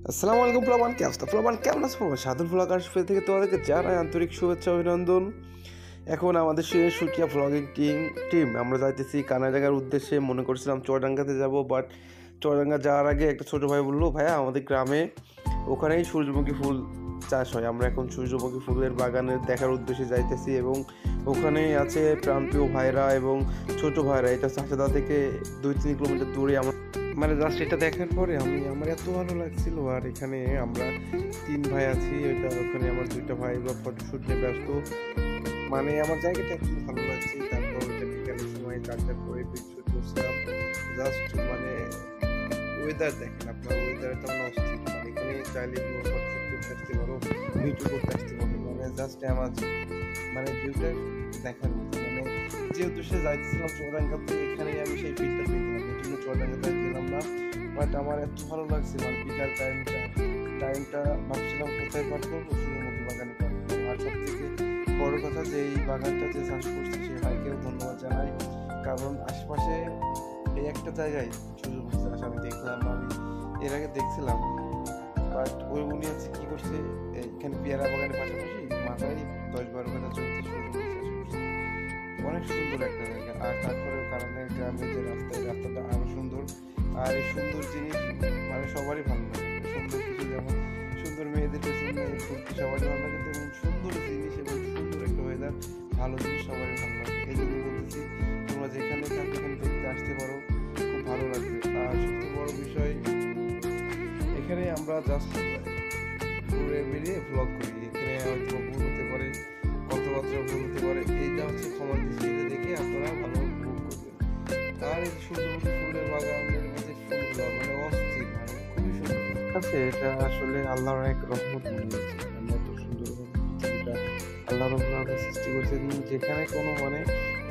আসসালামু আলাইকুম প্লাবান, কি অবস্থা প্লাবান? কেমন আছো? সাধন ব্লগার থেকে তোমাদেরকে জানাই আন্তরিক শুভেচ্ছা অভিনন্দন। এখন আমাদের সুকিয়া ব্লগিং টিম আমরা যাইতেছি কানাডাঙ্গার উদ্দেশ্যে। মনে করছিলাম চুয়াডাঙ্গাতে যাব, বাট চুয়াডাঙ্গা যাওয়ার আগে একটা ছোটো ভাই বললো, ভাইয়া আমাদের গ্রামে ওখানেই সূর্যমুখী ফুল চাষ হয়, আমরা এখন সূর্যমুখী ফুলের বাগানের দেখার উদ্দেশ্যে যাইতেছি। এবং ওখানেই আছে প্রান্তীয় ভাইরা এবং ছোট ভাইরা। এটা চাষাদা থেকে 2-3 কিলোমিটার দূরে। মানে জাস্ট এটা দেখার পরে আমার এত ভালো লাগছিল। আর এখানে আমরা 3 ভাই আছি, ওখানে আমার 2টা ভাই বা ফটোশ্যুট নিয়ে ব্যস্ত। মানে আমার জায়গাটা একটু ভালো লাগছে। তারপর ওইটা বিকালের সময় 4টার পরে শুট করছিলাম। জাস্ট মানে ওয়েদার দেখেন আপনার, ওয়েদারটা মানে অস্থির। মানে এখানে চাইলে ফটোশ্যুট করতে আসতে পারো, ভিডিও করতে আসতে পারো। মানে জাস্ট আমার মানে ভিউটা দেখার মতো। মানে যে উদ্দেশ্যে যাইতেছিলাম চুয়াডাঙ্গাতে, এখানেই আমি সেই ফিলটা পেয়েছিলাম। এই জন্য চুয়াডাঙ্গাতে গেলাম না, বাট আমার এত ভালো লাগছে। মানে বিকাল টাইমটা ভাবছিলাম কোথায় পার করবো, সূর্যমুখী বাগানে পার করবো। আর সব থেকে বড় কথা যে এই বাগানটা যে চাষ করছে সেই ভাইকেও ধন্যবাদ জানাই, কারণ আশেপাশে এই একটা জায়গায় সূর্যমুখী চাষ আমি দেখলাম। আমি এর আগে দেখছিলাম, বাট উনি আছে কি করছে, এখানে পেয়ারা বাগানের পাশাপাশি মাথায় 10-12 কাঠা জমিতে সূর্যমুখী চাষ করছে। অনেক সুন্দর একটা জায়গা। আর তারপরেও কারণে গ্রামের যে রাস্তাটা আরো সুন্দর। আর এই সুন্দর জিনিস মানে সবারই ভালো লাগে। সুন্দর কিছু, যেমন সুন্দর মেয়েদের পেছনে ঘুরতে সবারই ভালো লাগে, তেমন সুন্দর জিনিস এবং সুন্দর একটা ওয়েদার, ভালো জিনিস সবারই ভালো লাগে। এই জন্য বলতেছি তোমরা যেখানে থাকো এখানে দেখতে আসতে পারো, খুব ভালো লাগবে। আর সবচেয়ে বড় বিষয়, এখানে আমরা জাস্ট ঘুরে বেরিয়ে ব্লগ করি। এখানে হয়তো ভুল হতে পারে, কথাবার্তা ভুল হতে পারে, এইটা হচ্ছে ক্ষমার দৃষ্টিতে দেখে আপনারা ভালো উপভোগ করবেন। আর এই সূর্যমুখী ফুলের বাগানের মধ্যে ফুলগুলো মানে অস্থির, মানে খুবই সুন্দর আছে। এটা আসলে আল্লাহর এক রহমত মনে হচ্ছে। মানে এত সুন্দরভাবে পৃথিবীটা আল্লাহ রাব্বুল আলামিন সৃষ্টি করেছেন, যেখানে কোনো মানে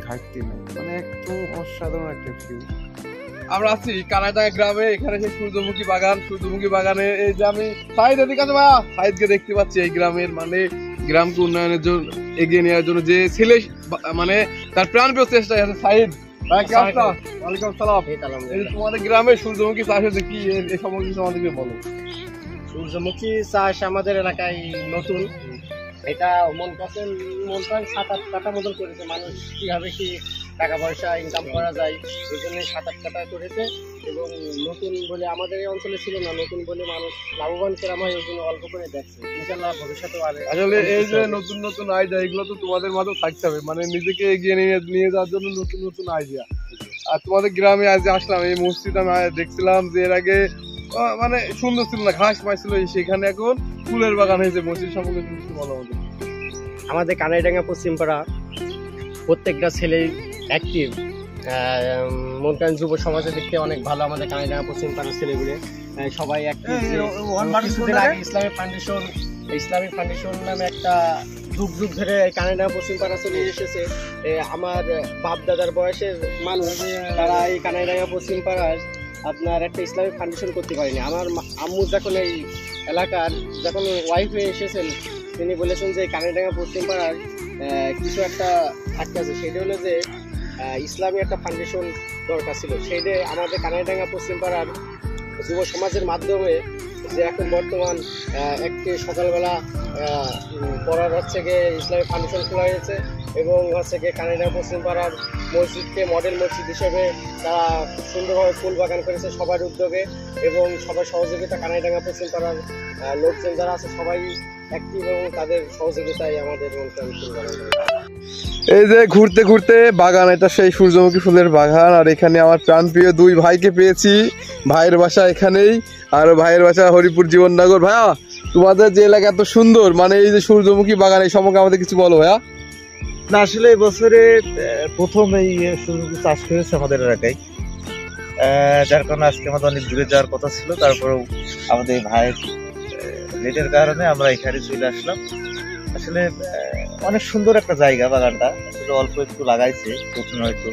ঘাটতি নেই। মানে একদম অসাধারণ একটা ভিউ। আমরা আছি কানাডাঙ্গা গ্রামে। এখানে যে সূর্যমুখী বাগানে এই যে আমি সাইদকে দেখতে পাচ্ছি। এই গ্রামের মানে গ্রামকে উন্নয়নের জন্য এগিয়ে নেওয়ার জন্য যে ছেলে মানে তার প্রাণপ্রিয় চেষ্টা আছে সাইদ। তোমাদের গ্রামে সূর্যমুখী চাষ হচ্ছে কি, এই সম্পর্কে আমাদেরকে বলো। সূর্যমুখী চাষ আমাদের এলাকায় নতুন। এটা মন প্রাণ 7-8 কাঠা মতন করেছে। মানুষ কিভাবে কি টাকা পয়সা ইনকাম করা যায় এই জন্য 7-8 কাঠা করেছে। এবং নতুন বলে আমাদের এই অঞ্চলে ছিল না, নতুন বলে মানুষ লাভবান কেরাম হয়, ওই জন্য অল্প করে দেখছে। ইনশাল্লাহ ভবিষ্যতেও আসলে এই যে নতুন নতুন আইডিয়া, এগুলো তো তোমাদের মাঝেও থাকতে হবে, মানে নিজেকে এগিয়ে নিয়ে যাওয়ার জন্য নতুন নতুন আইডিয়া। আর তোমাদের গ্রামে আজ আসলাম, এই মসজিদ আমি দেখছিলাম যে এর আগে মানে সুন্দর ছিল না, ঘাস পাইছিল, সেখানে এখন ফুলের বাগান হয়েছে। মসজিদ সম্পর্কে কিছু বলো আমাদের। আমাদের কানাইডাঙ্গা পশ্চিমপাড়া প্রত্যেকটা ছেলেই অ্যাক্টিভ। মনকান যুব সমাজের দিক থেকে অনেক ভালো আমাদের কানাইডাঙ্গা পশ্চিমপাড়ার ছেলেগুলো সবাই অ্যাক্টিভ। কিছুদিন আগে ইসলামিক ফাউন্ডেশন নামে একটা যুগ ধরে কানাইডাঙ্গা পশ্চিমপাড়া চলে এসেছে। আমার বাপ দাদার বয়সের মানুষ তারা এই কানাইডাঙ্গা পশ্চিমপাড়ার আপনার একটা ইসলামিক ফাউন্ডেশন করতে পারেনি। আমার আম্মু যখন এই এলাকার যখন ওয়াইফ হয়ে এসেছেন, তিনি বলেছেন যে কানাইডাঙ্গা পশ্চিমপাড়ার কিছু একটা থাকতে আছে, সেটা হলো যে ইসলামী একটা ফাউন্ডেশন দরকার ছিল। সেইটা আমাদের কানাইডাঙ্গা পশ্চিমপাড়ার যুব সমাজের মাধ্যমে যে এখন বর্তমান একটি সকালবেলা পড়ার হচ্ছে গিয়ে ইসলামী ফাউন্ডেশন খোলা হয়েছে। এবং হচ্ছে গিয়ে কানাইডাঙ্গা পশ্চিমপাড়ার মসজিদকে মডেল মসজিদ হিসেবে তারা খুব সুন্দরভাবে ফুল বাগান করেছে সবার উদ্যোগে এবং সবার সহযোগিতা। কানাইডাঙ্গা পশ্চিমপাড়ার লোকজন যারা আছে সবাই অ্যাক্টিভ এবং তাদের সহযোগিতায় আমাদের ফুল বাগান। এই যে ঘুরতে ঘুরতে বাগান, এটা সেই সূর্যমুখী ফুলের বাগান। আর এখানে আমার প্রাণপ্রিয় 2 ভাইকে পেয়েছি। ভাইয়ের বাসা এখানেই, আর ভাইয়ের বাসা হরিপুর জীবননগর। ভাইয়া, তোমাদের যে এলাকা এত সুন্দর, মানে এই যে সূর্যমুখী বাগান, এই সম্পর্কে আমাদের কিছু বলো ভাইয়া। না, আসলে এই বছরে প্রথম এই সূর্যমুখী চাষ হয়েছে আমাদের এলাকায়, যার কারণে আজকে আমাদের অনেক দূরে যাওয়ার কথা ছিল। তারপরেও আমাদের ভাইয়ের লেটের কারণে আমরা এখানে চলে আসলাম। আসলে অনেক সুন্দর একটা জায়গা বাগানটা। আসলে অল্প একটু লাগাইছে, প্রথমে হয়তো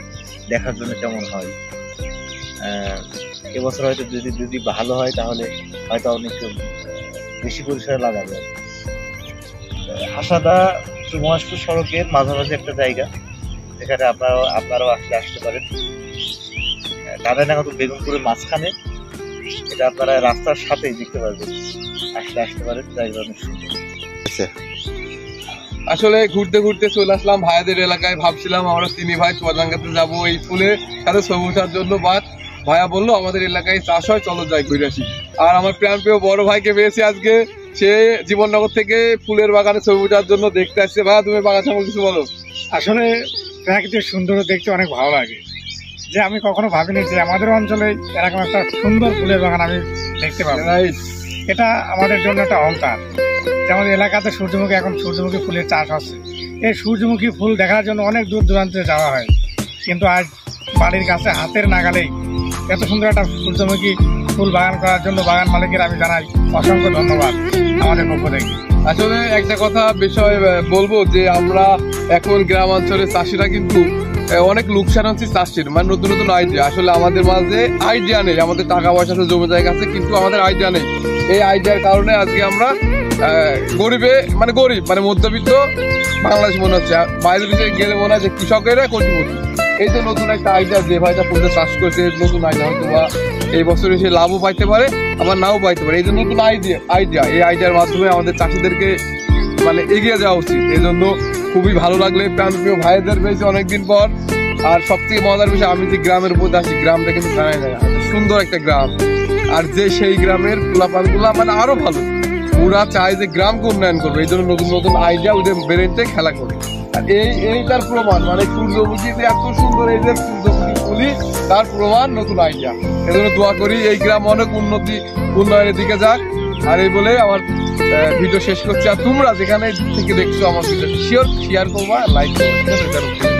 দেখার জন্য কেমন হয়। এবছর হয়তো যদি ভালো হয় তাহলে হয়তো অনেক বেশি পরিসরে লাগাবে। হাসাদা মহেশপুর সড়কের মাঝামাঝি একটা জায়গা, যেখানে আপনারাও আসতে পারেন। কানাইডাঙ্গা তো বেগুনপুরের মাঝখানে, এটা আপনারা রাস্তার সাথেই দেখতে পারবেন, আসতে পারেন, জায়গা অনেক সুন্দর। আসলে ঘুরতে ঘুরতে চলে আসলাম ভাইয়াদের এলাকায়। ভাবছিলাম আমরা 3 ভাই চুয়াডাঙ্গাতে যাবো এই ফুলের সাথে ছবি ওঠার জন্য, বাট ভাইয়া বললো আমাদের এলাকায় চাষ হয়, চলো যাই ঘুরে আসি। আর আমার প্রিয় বড় ভাইকে পেয়েছি আজকে, সে জীবননগর থেকে ফুলের বাগানে ছবি ওঠার জন্য দেখতে আসছে। ভাইয়া তুমি বাগান সম্পর্কে কিছু বলো। আসলে প্রাকৃতিক সৌন্দর্য দেখতে অনেক ভালো লাগে, যে আমি কখনো ভাবিনি যে আমাদের অঞ্চলে এরকম একটা সুন্দর ফুলের বাগান আমি দেখতে পাবো। এটা আমাদের জন্য একটা অহংকার যে আমাদের এলাকাতে সূর্যমুখী, এখন সূর্যমুখী ফুলের চাষ হচ্ছে। এই সূর্যমুখী ফুল দেখার জন্য অনেক দূর দূরান্তে যাওয়া হয়, কিন্তু আজ বাড়ির কাছে হাতের নাগালেই এত সুন্দর একটা সূর্যমুখী ফুল বাগান করার জন্য বাগান মালিকের আমি জানাই অসংখ্য ধন্যবাদ আমাদের পক্ষ থেকে। আসলে একটা কথা বিষয় বলবো যে আমরা এখন গ্রাম অঞ্চলের চাষিরা কিন্তু অনেক লোকসান হচ্ছে চাষির, মানে নতুন নতুন আইডিয়া। আসলে আমাদের মাঝে আইডিয়া নেই, আমাদের টাকা পয়সা জমি জায়গা আছে কিন্তু আমাদের আইডিয়া নেই। এই আইডিয়ার কারণে আজকে আমরা গরিব মানে মধ্যবিত্ত বাংলাদেশ মনে হচ্ছে, বাইরে দেশে গেলে মনে হয় যে কৃষকেরা কোটিপতি। এই তো নতুন একটা আইডিয়া, যে ভাইটা ফুলটা চাষ করেছে, নতুন আইডিয়া, হয়তো বা এই বছরে সে লাভও পাইতে পারে আবার নাও পাইতে পারে। এই যে নতুন আইডিয়া এই আইডিয়ার মাধ্যমে আমাদের চাষিদেরকে মানে এগিয়ে যাওয়া উচিত। এই জন্য খুবই ভালো লাগলে প্রিয় ভাইদের পেয়েছে অনেকদিন পর। আর সবথেকে মজার বিষয়, আমি যে গ্রামের উপর আছি, গ্রামটা কিন্তু জানাই না, সুন্দর একটা গ্রাম। আর যে সেই গ্রামের পোলাপানগুলা মানে আরো ভালো, ওরা চায় যে গ্রামকে উন্নয়ন করবে, এই জন্য নতুন নতুন আইডিয়া ওদের ব্রেনতে খেলা করে। আর এইটার প্রমাণ মানে সূর্যমুখী যে এত সুন্দর, এই যে সূর্যমুখী ফুলি, তার প্রমাণ নতুন আইডিয়া। এই জন্য দোয়া করি এই গ্রাম অনেক উন্নয়নের দিকে যাক। আর এই বলে আমার ভিডিও শেষ করছি। আর তোমরা যেখানে থেকে দেখছো আমার ভিডিও শেয়ার করবা, লাইক করবা।